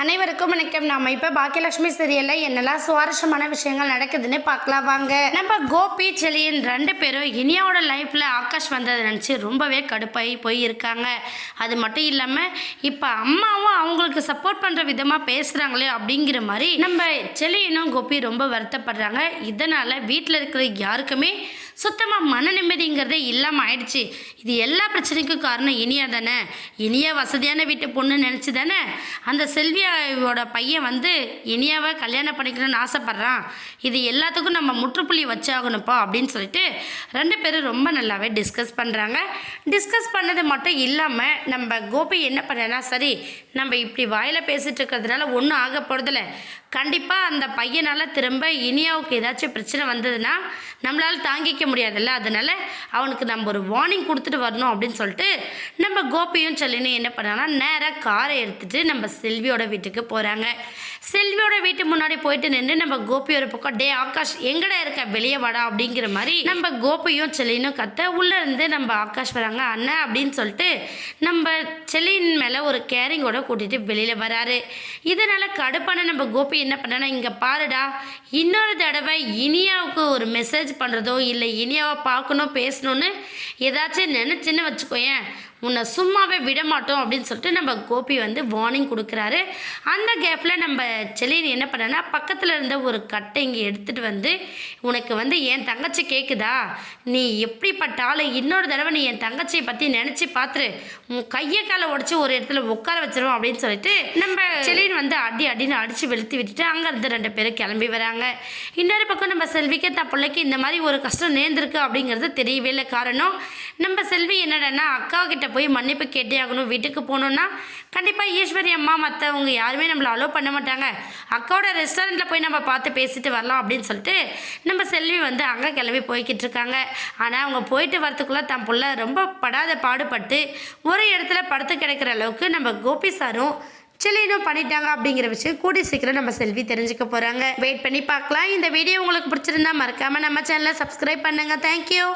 அனைவருக்கும் வணக்கம். நாம இப்போ பாக்கியலட்சுமி சீரியலில் என்னெல்லாம் சுவாரஸ்யமான விஷயங்கள் நடக்குதுன்னு பார்க்கலாம் வாங்க. நம்ம கோபி செலியன் 2 பேரும் இனியாவோட லைஃப்பில் ஆகாஷ் வந்ததை நினச்சி ரொம்பவே கடுப்பாகி போயிருக்காங்க. அது மட்டும் இல்லாமல் இப்போ அம்மாவும் அவங்களுக்கு சப்போர்ட் பண்ணுற விதமாக பேசுகிறாங்களே அப்படிங்கிற மாதிரி நம்ம செலியனும் கோபி ரொம்ப வருத்தப்படுறாங்க. இதனால் வீட்டில் இருக்கிற யாருக்குமே சுத்தமாக மன நிம்மதிங்கிறதே இல்லாமல் ஆயிடுச்சு. இது எல்லா பிரச்சனைக்கும் காரணம் இனியா தானே. இனியா வசதியான வீட்டு பொண்ணு நினச்சி தானே அந்த செல்வியாவோட பையன் வந்து இனியாவை கல்யாணம் பண்ணிக்கணும்னு ஆசைப்பட்றான். இது எல்லாத்துக்கும் நம்ம முற்றுப்புள்ளி வச்சாகணும்ப்பா அப்படின்னு சொல்லிட்டு 2 பேரும் ரொம்ப நல்லாவே டிஸ்கஸ் பண்ணுறாங்க. டிஸ்கஸ் பண்ணது மட்டும் இல்லாமல் நம்ம கோபி என்ன பண்ணனா, சரி நம்ம இப்படி வாயில் பேசிகிட்டு இருக்கிறதுனால ஒன்றும் ஆக போகிறதில்ல. கண்டிப்பாக அந்த பையனால் திரும்ப இனியாவுக்கு ஏதாச்சும் பிரச்சனை வந்ததுன்னா நம்மளால் தாங்கிக்க முடியாதுல்ல. அதனால் அவனுக்கு நம்ம ஒரு வார்னிங் கொடுத்துட்டு வரணும் அப்படின்னு சொல்லிட்டு நம்ம கோபியும் செல்லினும் என்ன பண்ணாங்கன்னா நேராக காரை எடுத்துகிட்டு நம்ம செல்வியோட வீட்டுக்கு போகிறாங்க. செல்வியோட வீட்டு முன்னாடி போயிட்டு நின்று நம்ம கோபி ஒரு பக்கம் டே ஆகாஷ் எங்கடா இருக்க வெளியே வாடா அப்படிங்கிற மாதிரி நம்ம கோபியும் செல்லினும் கத்த உள்ளே இருந்து நம்ம ஆகாஷ் வராங்க. அண்ணா அப்படின்னு சொல்லிட்டு நம்ம செல்லின் மேலே ஒரு கேரிங்கோட கூட்டிகிட்டு வெளியில் வராரு. இதனால் கடுப்பான நம்ம கோபி என்ன பண்ணனா, இங்கே பாருடா, இன்னொரு தடவை இனியாவுக்கு ஒரு மெசேஜ் பண்ணுறதோ இல்லை இனியாவை பார்க்கணும் பேசணும்னு ஏதாச்சும் நினச்சின்னு வச்சுக்கோயேன், உன்னை சும்மாவே விட மாட்டோம் அப்படின்னு சொல்லிட்டு நம்ம கோபி வந்து வார்னிங் கொடுக்குறாரு. அந்த கேப்பில் நம்ம செலின் என்ன பண்ணனா, பக்கத்தில் இருந்த ஒரு கட்டை இங்கே எடுத்துகிட்டு வந்து உனக்கு வந்து என் தங்கச்சி கேட்குதா, நீ எப்படிப்பட்டாலும் இன்னொரு தடவை நீ என் தங்கச்சியை பற்றி நினச்சி பார்த்துரு, உன் கையை காலை உடச்சி ஒரு இடத்துல உட்கார வச்சிருவோம் அப்படின்னு சொல்லிட்டு நம்ம செலின் வந்து அடின்னு அடித்து வெளுத்து விட்டுட்டு அங்கேருந்து 2 பேரும் கிளம்பி வராங்க. இன்னொரு பக்கம் நம்ம செல்விக்கு தான் பிள்ளைக்கு இந்த மாதிரி ஒரு கஷ்டம் நேர்ந்திருக்கு அப்படிங்கிறது தெரியவே இல்லை. காரணம் நம்ம செல்வி என்னடனா அக்காக்கிட்ட போய் மன்னிப்பு கேட்டே ஆகணும். வீட்டுக்கு போகணுன்னா கண்டிப்பாக ஈஸ்வரி அம்மா மற்றவங்க யாருமே நம்மளை அலோவ் பண்ண மாட்டாங்க. அக்காவோட ரெஸ்டாரண்ட்டில் போய் நம்ம பார்த்து பேசிட்டு வரலாம் அப்படின்னு சொல்லிட்டு நம்ம செல்வி வந்து அங்கே கிளம்பி போய்கிட்டு இருக்காங்க. ஆனால் அவங்க போயிட்டு வரத்துக்குள்ளே தான் புள்ள ரொம்ப படாத பாடுபட்டு ஒரு இடத்துல படுத்து கிடக்கிற அளவுக்கு நம்ம கோபி சாரும் செல்லினும் பண்ணிட்டாங்க அப்படிங்கிற விஷயம் கூடி சீக்கிரம் நம்ம செல்வி தெரிஞ்சுக்க போகிறாங்க. வெயிட் பண்ணி பார்க்கலாம். இந்த வீடியோ உங்களுக்கு பிடிச்சிருந்தா மறக்காமல் நம்ம சேனலை சப்ஸ்கிரைப் பண்ணுங்கள். தேங்க்யூ.